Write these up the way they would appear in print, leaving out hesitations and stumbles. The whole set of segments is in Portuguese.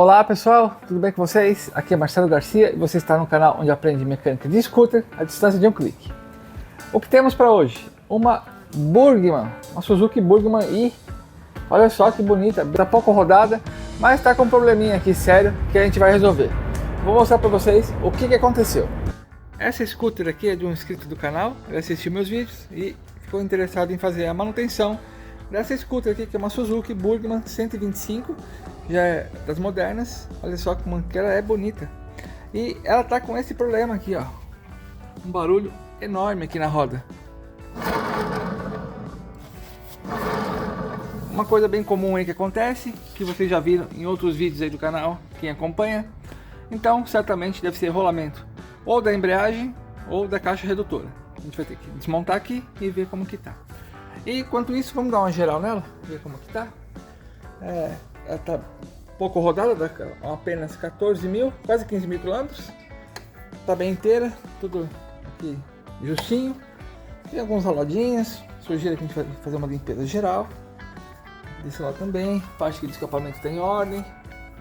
Olá pessoal, tudo bem com vocês? Aqui é Marcelo Garcia e você está no canal onde aprende mecânica de scooter à distância de um clique. O que temos para hoje? Uma Burgman, uma Suzuki Burgman e olha só que bonita, está pouco rodada, mas está com um probleminha aqui sério que a gente vai resolver. Vou mostrar para vocês o que aconteceu. Essa scooter aqui é de um inscrito do canal, ele assistiu meus vídeos e ficou interessado em fazer a manutenção dessa scooter aqui, que é uma Suzuki Burgman 125, já é das modernas. Olha só como que ela é bonita. E ela tá com esse problema aqui, ó, um barulho enorme aqui na roda. Uma coisa bem comum aí que acontece, que vocês já viram em outros vídeos aí do canal, quem acompanha. Então certamente deve ser rolamento ou da embreagem ou da caixa redutora. A gente vai ter que desmontar aqui e ver como que tá. E enquanto isso, vamos dar uma geral nela, ver como que tá. Ela tá pouco rodada, apenas 14 mil, quase 15 mil quilômetros. Tá bem inteira, tudo aqui justinho. Tem alguns raladinhas, sujeira que a gente vai fazer uma limpeza geral. Desse lado também, parte aqui do escapamento está em ordem.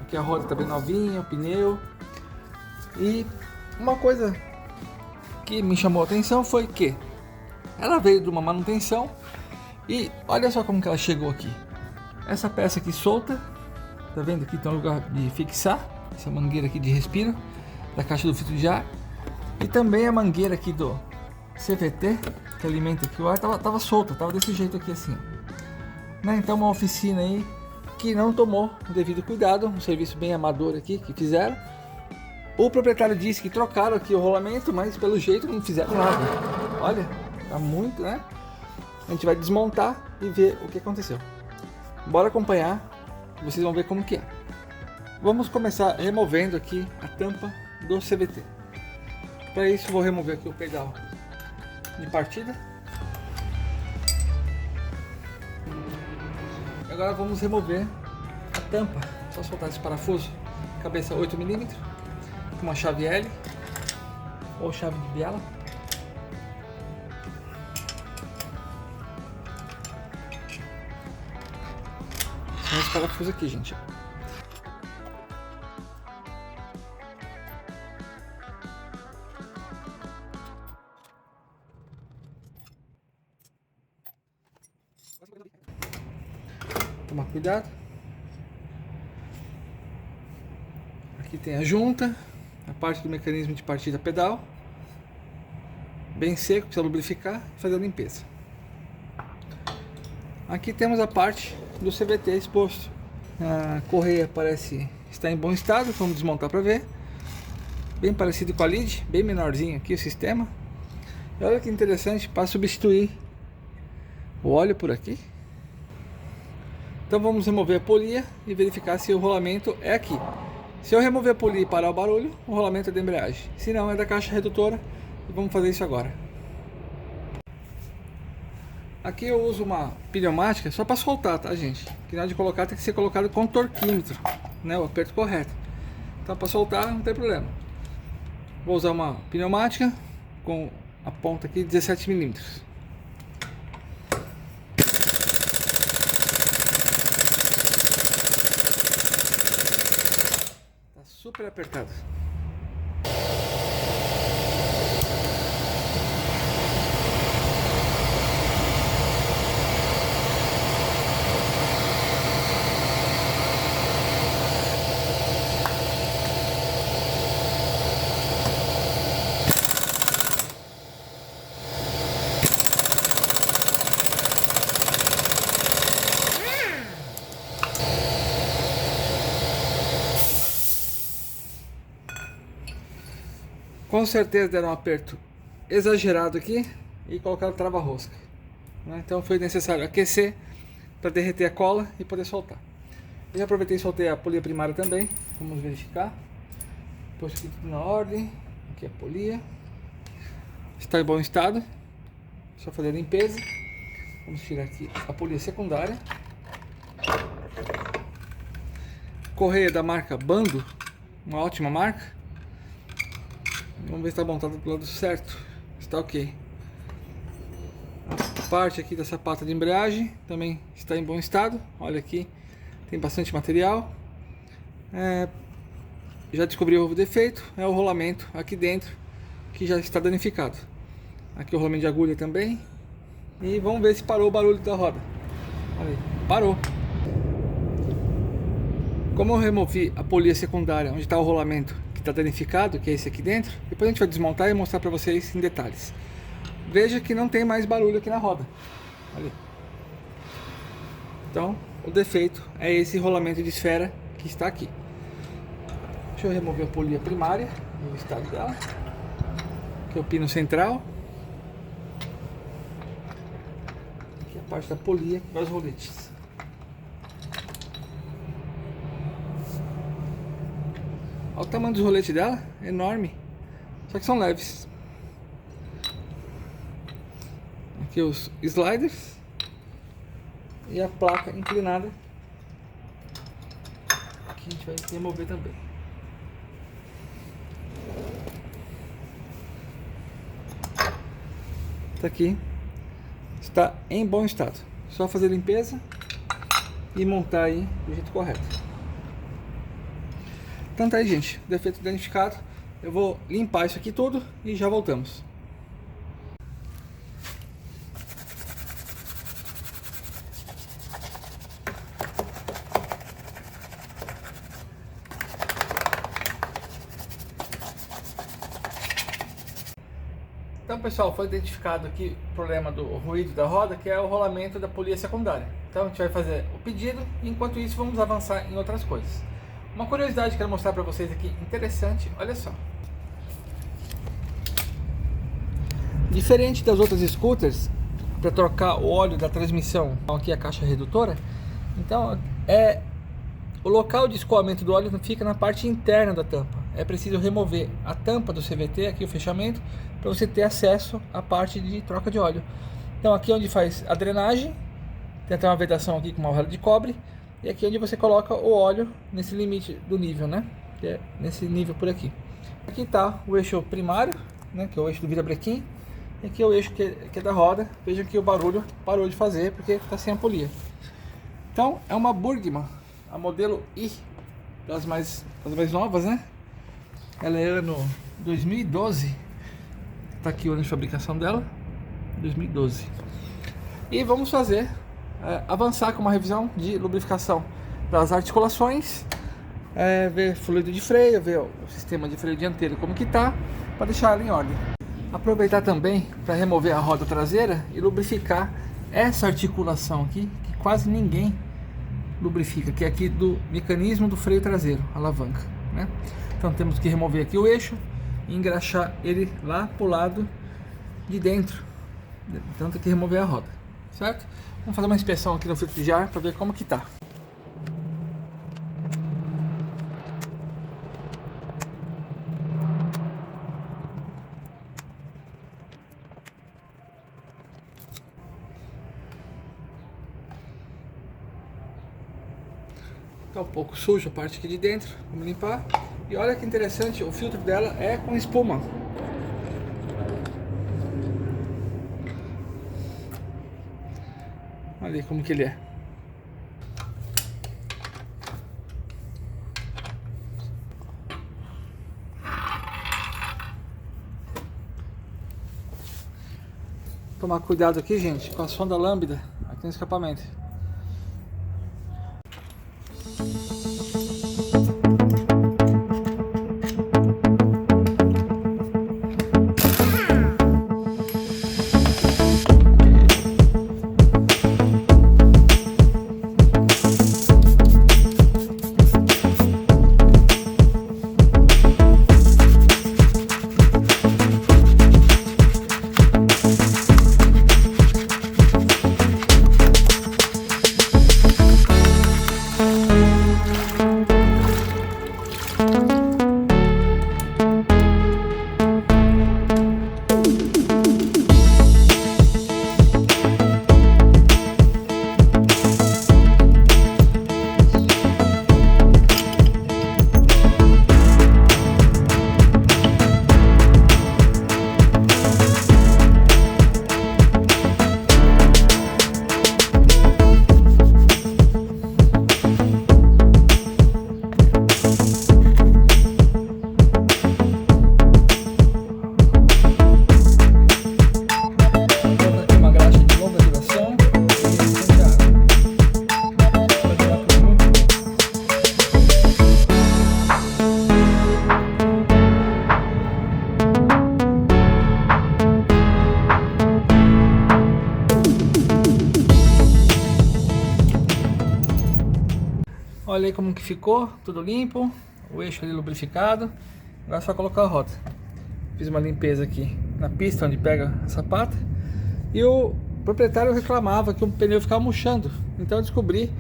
Aqui a roda tá bem novinha, o pneu. E uma coisa que me chamou a atenção foi que ela veio de uma manutenção. E olha só como que ela chegou aqui. Essa peça aqui solta, tá vendo aqui tem um lugar de fixar, essa mangueira aqui de respiro da caixa do filtro de ar. E também a mangueira aqui do CVT, que alimenta aqui o ar, tava solta, tava desse jeito aqui assim, né? Então uma oficina aí que não tomou o devido cuidado, um serviço bem amador aqui que fizeram. O proprietário disse que trocaram aqui o rolamento, mas pelo jeito não fizeram nada. Olha, tá muito, né? A gente vai desmontar e ver o que aconteceu. Bora acompanhar, vocês vão ver como que é. Vamos começar removendo aqui a tampa do CVT. Para isso vou remover aqui o pedal de partida. Agora vamos remover a tampa. Só soltar esse parafuso, cabeça 8 mm, com uma chave L ou chave de biela. São esse parafuso aqui, gente. Tomar cuidado. Aqui tem a junta, a parte do mecanismo de partida pedal. Bem seco, precisa lubrificar e fazer a limpeza. Aqui temos a parte do CVT exposto. A correia parece estar em bom estado, vamos desmontar para ver. Bem parecido com a lead, bem menorzinho aqui o sistema. E olha que interessante, para substituir o óleo por aqui. Então vamos remover a polia e verificar se o rolamento é aqui. Se eu remover a polia e parar o barulho, o rolamento é da embreagem. Se não, é da caixa redutora. E vamos fazer isso agora. Aqui eu uso uma pneumática só para soltar, tá, gente? Que na hora de colocar tem que ser colocado com torquímetro, né? O aperto correto. Então para soltar não tem problema. Vou usar uma pneumática com a ponta aqui 17 mm. Tá super apertado. Com certeza deram um aperto exagerado aqui e colocaram trava-rosca, né? Então foi necessário aquecer para derreter a cola e poder soltar. Eu já aproveitei e soltei a polia primária também. Vamos verificar. Pôs aqui tudo na ordem. Aqui a polia está em bom estado. Só fazer a limpeza. Vamos tirar aqui a polia secundária. Correia da marca Bando, uma ótima marca. Vamos ver se está montado do lado certo. Está ok. A parte aqui da sapata de embreagem também está em bom estado. Olha aqui, tem bastante material. já descobri o defeito, é o rolamento aqui dentro que já está danificado. Aqui o rolamento de agulha também. E vamos ver se parou o barulho da roda. Olha aí, parou. Como eu removi a polia secundária, onde está o rolamento que está danificado, que é esse aqui dentro, depois a gente vai desmontar e mostrar para vocês em detalhes. Veja que não tem mais barulho aqui na roda. Olha aí. Então, o defeito é esse rolamento de esfera que está aqui. Deixa eu remover a polia primária, o estado dela. Aqui é o pino central. Aqui é a parte da polia para os roletes. Olha o tamanho dos roletes dela, é enorme. Só que são leves. Aqui os sliders. E a placa inclinada. Aqui a gente vai remover também. Tá aqui. Está em bom estado. Só fazer limpeza e montar aí do jeito correto. Então tá aí, gente. Defeito danificado. Eu vou limpar isso aqui tudo e já voltamos. Então, pessoal, foi identificado aqui o problema do ruído da roda, que é o rolamento da polia secundária. Então a gente vai fazer o pedido e enquanto isso vamos avançar em outras coisas. Uma curiosidade que eu quero mostrar para vocês aqui, interessante, olha só. Diferente das outras scooters, para trocar o óleo da transmissão, aqui a caixa redutora, então o local de escoamento do óleo fica na parte interna da tampa. É preciso remover a tampa do CVT, aqui o fechamento, para você ter acesso à parte de troca de óleo. Então aqui é onde faz a drenagem, tem até uma vedação aqui com uma roda de cobre, e aqui é onde você coloca o óleo nesse limite do nível, né? Que é nesse nível por aqui. Aqui está o eixo primário, né? Que é o eixo do virabrequim, e aqui é o eixo que é da roda. Veja que o barulho parou de fazer porque está sem a polia. Então é uma Burgman, a modelo I, das mais novas, né? Ela é ano 2012. Tá aqui o ano de fabricação dela, 2012. E vamos fazer, avançar com uma revisão de lubrificação das articulações, ver fluido de freio, ver o sistema de freio dianteiro como que tá, para deixar ela em ordem. Aproveitar também para remover a roda traseira e lubrificar essa articulação aqui, que quase ninguém lubrifica, que é aqui do mecanismo do freio traseiro, alavanca, né? Então temos que remover aqui o eixo e engraxar ele lá pro lado de dentro. Então tem que remover a roda, certo? Vamos fazer uma inspeção aqui no filtro de ar para ver como que tá. Tá um pouco sujo a parte aqui de dentro, vamos limpar. E olha que interessante, o filtro dela é com espuma. Olha aí como que ele é. Tomar cuidado aqui, gente, com a sonda lambda aqui no escapamento. Olha aí como que ficou, tudo limpo, o eixo ali lubrificado. Agora é só colocar a roda. Fiz uma limpeza aqui na pista onde pega a sapata. E o proprietário reclamava que o pneu ficava murchando. Então eu descobri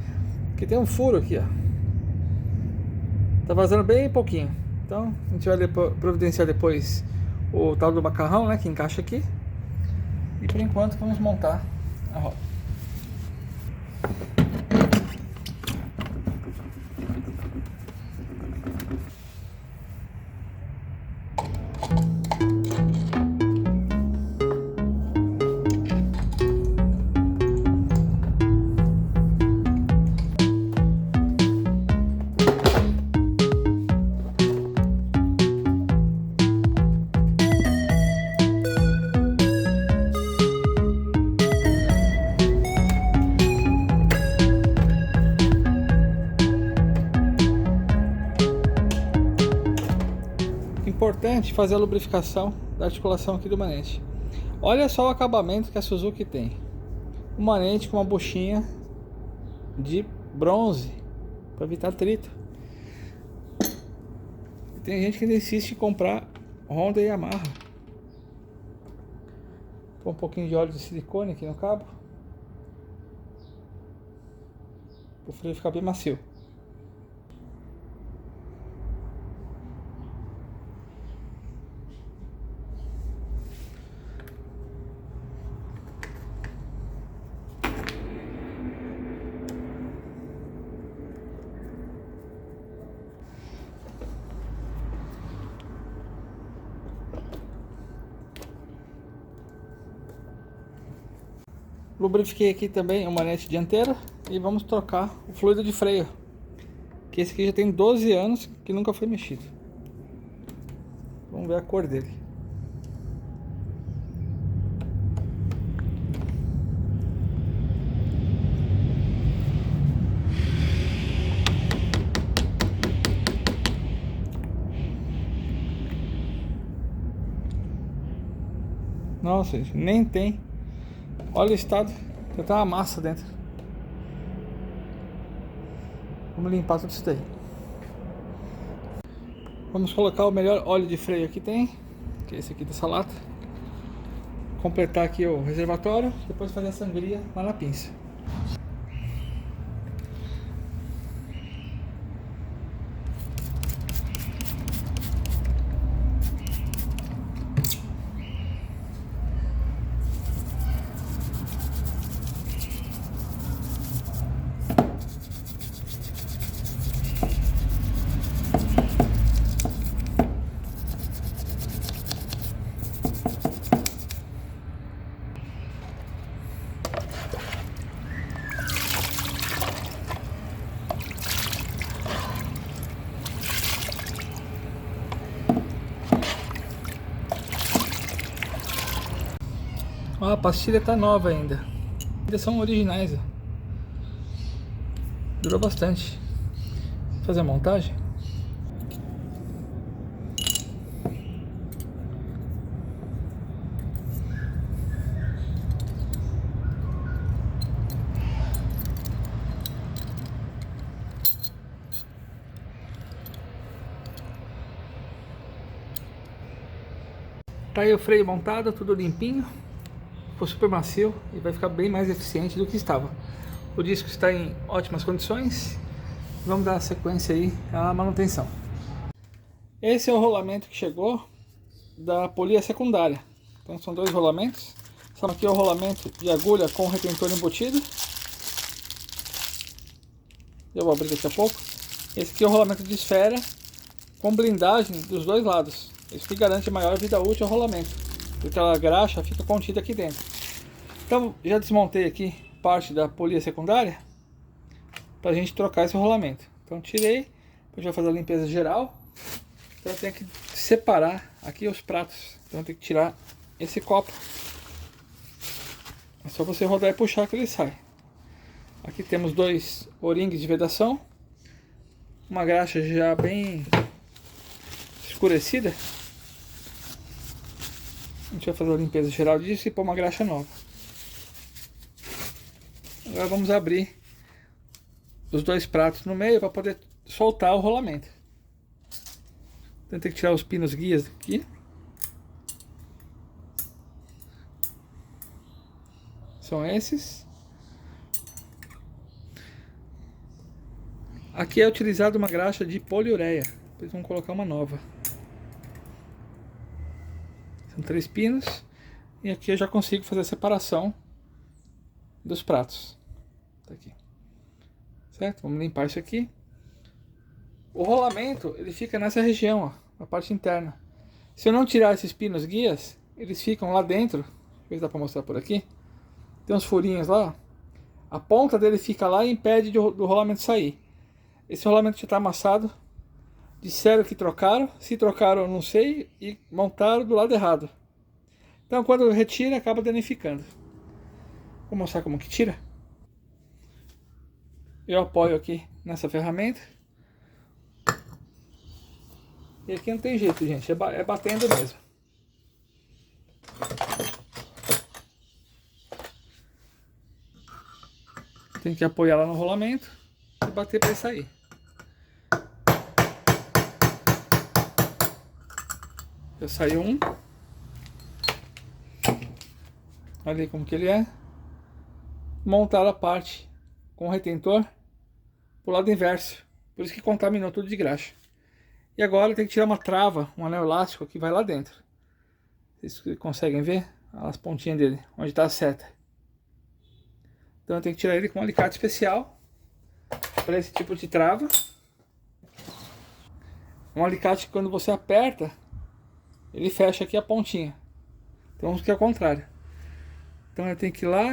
que tem um furo aqui, ó. Tá vazando bem pouquinho. Então a gente vai providenciar depois o tal do macarrão, né, que encaixa aqui. E por enquanto vamos montar a roda. Importante fazer a lubrificação da articulação aqui do manete. Olha só o acabamento que a Suzuki tem. Um manete com uma buchinha de bronze para evitar atrito. Tem gente que ainda insiste em comprar Honda e Yamaha. Põe um pouquinho de óleo de silicone aqui no cabo, para o freio ficar bem macio. Lubrifiquei aqui também o manete dianteiro e vamos trocar o fluido de freio, que esse aqui já tem 12 anos que nunca foi mexido. Vamos ver a cor dele. Nossa, gente, nem tem. Olha o estado, já tá uma massa dentro. Vamos limpar tudo isso daí. Vamos colocar o melhor óleo de freio que tem, que é esse aqui dessa lata. Completar aqui o reservatório, depois fazer a sangria lá na pinça. Ó, a pastilha tá nova ainda. Ainda são originais, ó. Durou bastante. Vou fazer a montagem. Tá aí o freio montado, tudo limpinho. Ficou super macio e vai ficar bem mais eficiente do que estava. O disco está em ótimas condições. Vamos dar sequência aí à manutenção. Esse é o rolamento que chegou da polia secundária. Então são dois rolamentos. Esse aqui é o rolamento de agulha com retentor embutido. Eu vou abrir daqui a pouco. Esse aqui é o rolamento de esfera com blindagem dos dois lados. Isso que garante maior vida útil ao rolamento, porque a graxa fica contida aqui dentro. Então já desmontei aqui parte da polia secundária para a gente trocar esse rolamento. Então tirei, depois já fazer a limpeza geral. Então eu tenho que separar aqui os pratos. Então eu tenho que tirar esse copo. É só você rodar e puxar que ele sai. Aqui temos dois O-rings de vedação, uma graxa já bem escurecida. A gente vai fazer a limpeza geral disso e pôr uma graxa nova. Agora vamos abrir os dois pratos no meio para poder soltar o rolamento. Então tem que tirar os pinos guias aqui. São esses. Aqui é utilizado uma graxa de poliureia. Depois vamos colocar uma nova. São 3 pinos. E aqui eu já consigo fazer a separação dos pratos. Tá aqui. Certo? Vamos limpar isso aqui. O rolamento, ele fica nessa região, ó, na parte interna. Se eu não tirar esses pinos guias, eles ficam lá dentro. Deixa eu ver se dá para mostrar por aqui. Tem uns furinhos lá. A ponta dele fica lá e impede do rolamento sair. Esse rolamento já está amassado. Disseram que trocaram. Se trocaram, eu não sei. E montaram do lado errado. Então, quando retira, acaba danificando. Vou mostrar como que tira. Eu apoio aqui nessa ferramenta. E aqui não tem jeito, gente. É batendo mesmo. Tem que apoiar lá no rolamento e bater para ele sair. Já saiu um. Olha aí como que ele é. Montar a parte com o retentor pro lado inverso. Por isso que contaminou tudo de graxa. E agora tem que tirar uma trava, um anel elástico que vai lá dentro. Vocês conseguem ver as pontinhas dele, onde está a seta. Então eu tenho que tirar ele com um alicate especial para esse tipo de trava. Um alicate que quando você aperta, ele fecha aqui a pontinha. Então vamos que é o contrário. Então eu tenho que ir lá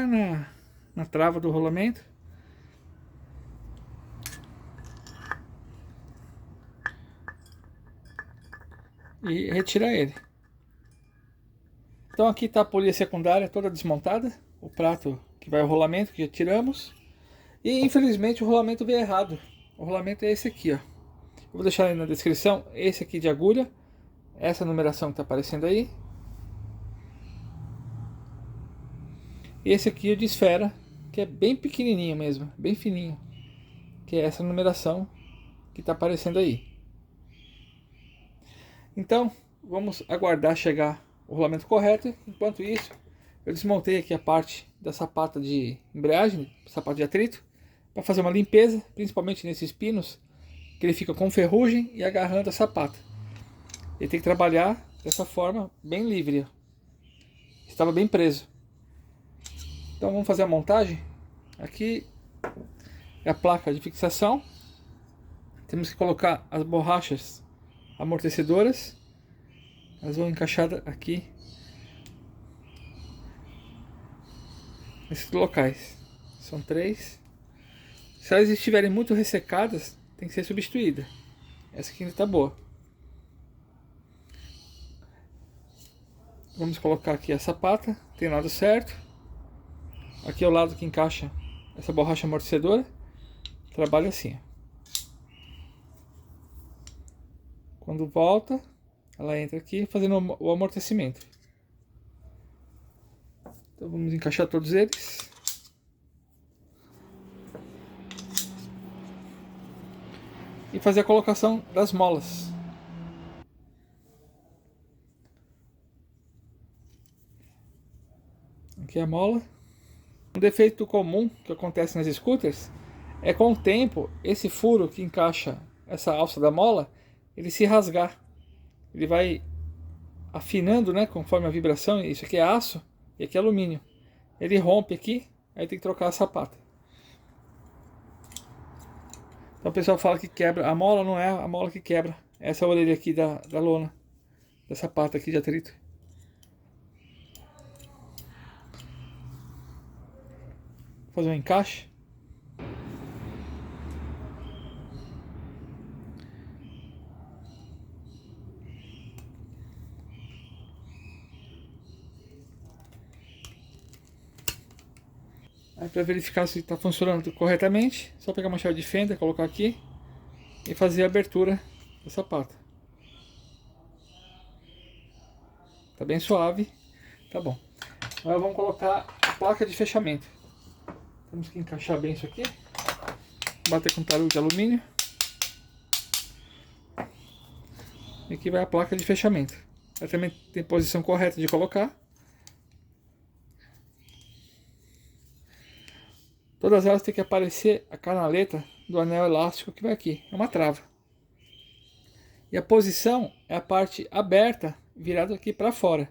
na trava do rolamento. E retirar ele. Então aqui está a polia secundária toda desmontada. O prato que vai ao rolamento, que já tiramos. E infelizmente o rolamento veio errado. O rolamento é esse aqui, ó. Eu vou deixar aí na descrição. Esse aqui de agulha. Essa numeração que está aparecendo aí. Esse aqui é o de esfera, que é bem pequenininho mesmo, bem fininho. Que é essa numeração que está aparecendo aí. Então, vamos aguardar chegar o rolamento correto. Enquanto isso, eu desmontei aqui a parte da sapata de embreagem, sapata de atrito, para fazer uma limpeza, principalmente nesses pinos, que ele fica com ferrugem e agarrando a sapata. Ele tem que trabalhar dessa forma, bem livre. Estava bem preso. Então vamos fazer a montagem. Aqui é a placa de fixação. Temos que colocar as borrachas amortecedoras. Elas vão encaixar aqui nesses locais. São 3. Se elas estiverem muito ressecadas, tem que ser substituída. Essa aqui ainda está boa. Vamos colocar aqui a sapata. Tem lado certo. Aqui é o lado que encaixa essa borracha amortecedora. Trabalha assim. Quando volta, ela entra aqui fazendo o amortecimento. Então vamos encaixar todos eles. E fazer a colocação das molas. Aqui é a mola. Um defeito comum que acontece nas scooters é com o tempo esse furo que encaixa essa alça da mola, ele se rasgar. Ele vai afinando, né, conforme a vibração. Isso aqui é aço e aqui é alumínio. Ele rompe aqui, aí tem que trocar a sapata. Então o pessoal fala que quebra. A mola não é a mola que quebra. Essa é a orelha aqui da lona, da sapata aqui de atrito. Fazer um encaixe. Aí para verificar se está funcionando corretamente, só pegar uma chave de fenda, colocar aqui e fazer a abertura da sapata. Tá bem suave, tá bom. Agora vamos colocar a placa de fechamento. Temos que encaixar bem isso aqui. bater com tarugo de alumínio. E aqui vai a placa de fechamento. Ela também tem posição correta de colocar. Todas elas tem que aparecer a canaleta do anel elástico que vai aqui. É uma trava. E a posição é a parte aberta virada aqui para fora.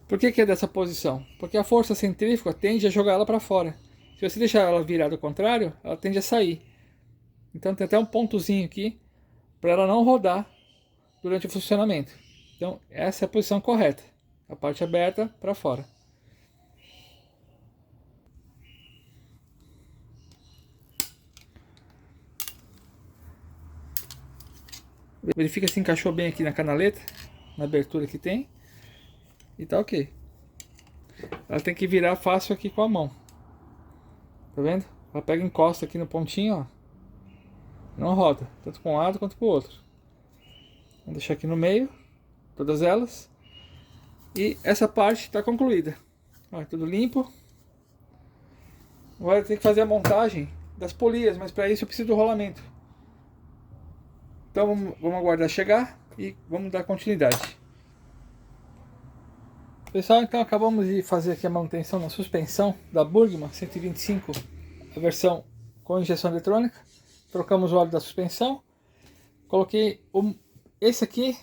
Por que é dessa posição? Porque a força centrífuga tende a jogar ela para fora. Se você deixar ela virada ao contrário, ela tende a sair. Então tem até um pontozinho aqui para ela não rodar durante o funcionamento. Então essa é a posição correta. A parte aberta para fora. Verifica se encaixou bem aqui na canaleta, na abertura que tem. E tá ok. Ela tem que virar fácil aqui com a mão. Tá vendo? Ela pega e encosta aqui no pontinho, ó. Não roda, tanto para um lado quanto para o outro. Vamos deixar aqui no meio, todas elas. E essa parte está concluída. Ó, tudo limpo. Agora tem que fazer a montagem das polias, mas para isso eu preciso do rolamento. Então vamos aguardar chegar e vamos dar continuidade. Pessoal, então acabamos de fazer aqui a manutenção na suspensão da Burgmann 125, a versão com injeção eletrônica. Trocamos o óleo da suspensão. Coloquei esse aqui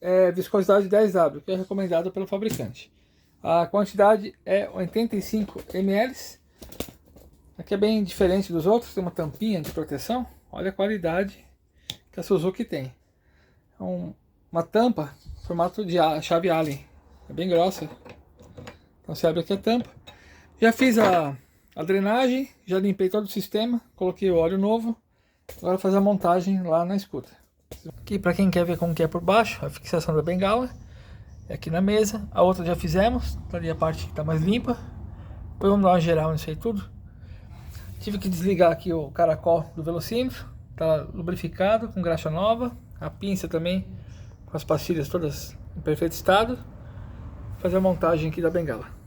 é viscosidade 10W, que é recomendado pelo fabricante. A quantidade é 85 ml. Aqui é bem diferente dos outros, tem uma tampinha de proteção. Olha a qualidade que a Suzuki tem. É uma tampa formato de chave Allen. É bem grossa. Então você abre aqui a tampa. Já fiz a drenagem, já limpei todo o sistema, coloquei o óleo novo. Agora vou fazer a montagem lá na escuta. Aqui para quem quer ver como que é por baixo, a fixação da bengala. É aqui na mesa. A outra já fizemos, tá ali a parte que está mais limpa. Depois vamos dar uma geral nisso aí tudo. Tive que desligar aqui o caracol do velocímetro. Está lubrificado com graxa nova. A pinça também com as pastilhas todas em perfeito estado. Fazer a montagem aqui da bengala.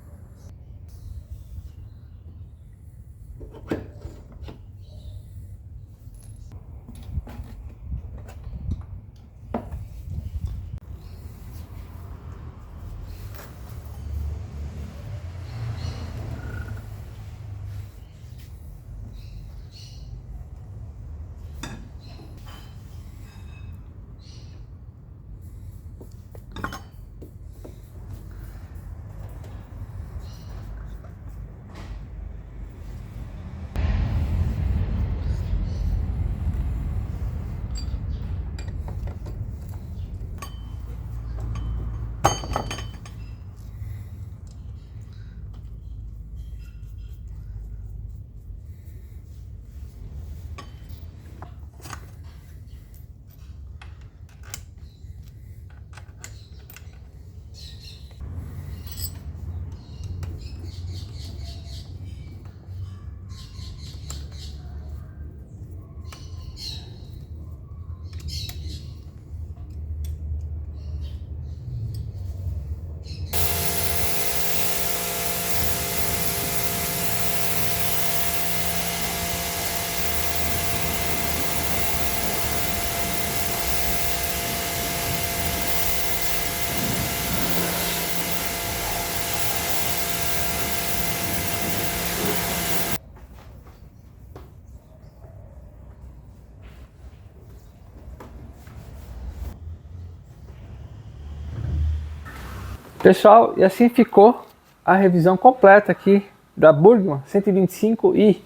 Pessoal, e assim ficou a revisão completa aqui da Burgmann 125i.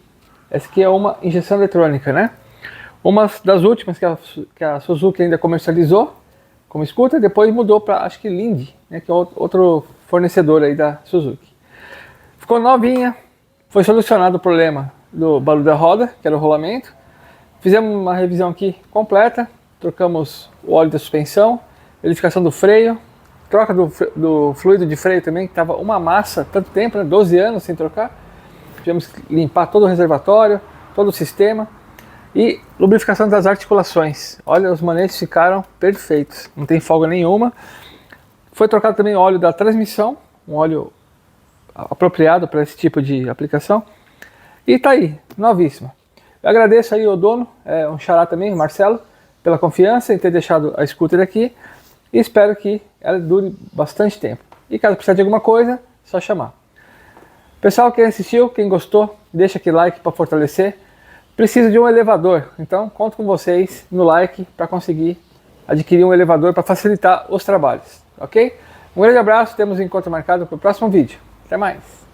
Essa aqui é uma injeção eletrônica, né? Uma das últimas que a Suzuki ainda comercializou como escuta, depois mudou para, acho que Linde, né, que é outro fornecedor aí da Suzuki. Ficou novinha, foi solucionado o problema do barulho da roda, que era o rolamento. Fizemos uma revisão aqui completa, trocamos o óleo da suspensão, verificação do freio, troca do fluido de freio também, que estava uma massa, tanto tempo, né, 12 anos sem trocar. Tivemos que limpar todo o reservatório, todo o sistema. E lubrificação das articulações. Olha, os manetes ficaram perfeitos, não tem folga nenhuma. Foi trocado também o óleo da transmissão, um óleo apropriado para esse tipo de aplicação. E tá aí, novíssima. Eu agradeço aí ao dono, um xará também, o Marcelo, pela confiança em ter deixado a scooter aqui. E espero que ela dure bastante tempo. E caso precisar de alguma coisa, é só chamar. Pessoal, quem assistiu, quem gostou, deixa aquele like para fortalecer. Preciso de um elevador, então conto com vocês no like para conseguir adquirir um elevador para facilitar os trabalhos, ok? Um grande abraço, temos um encontro marcado para o próximo vídeo. Até mais!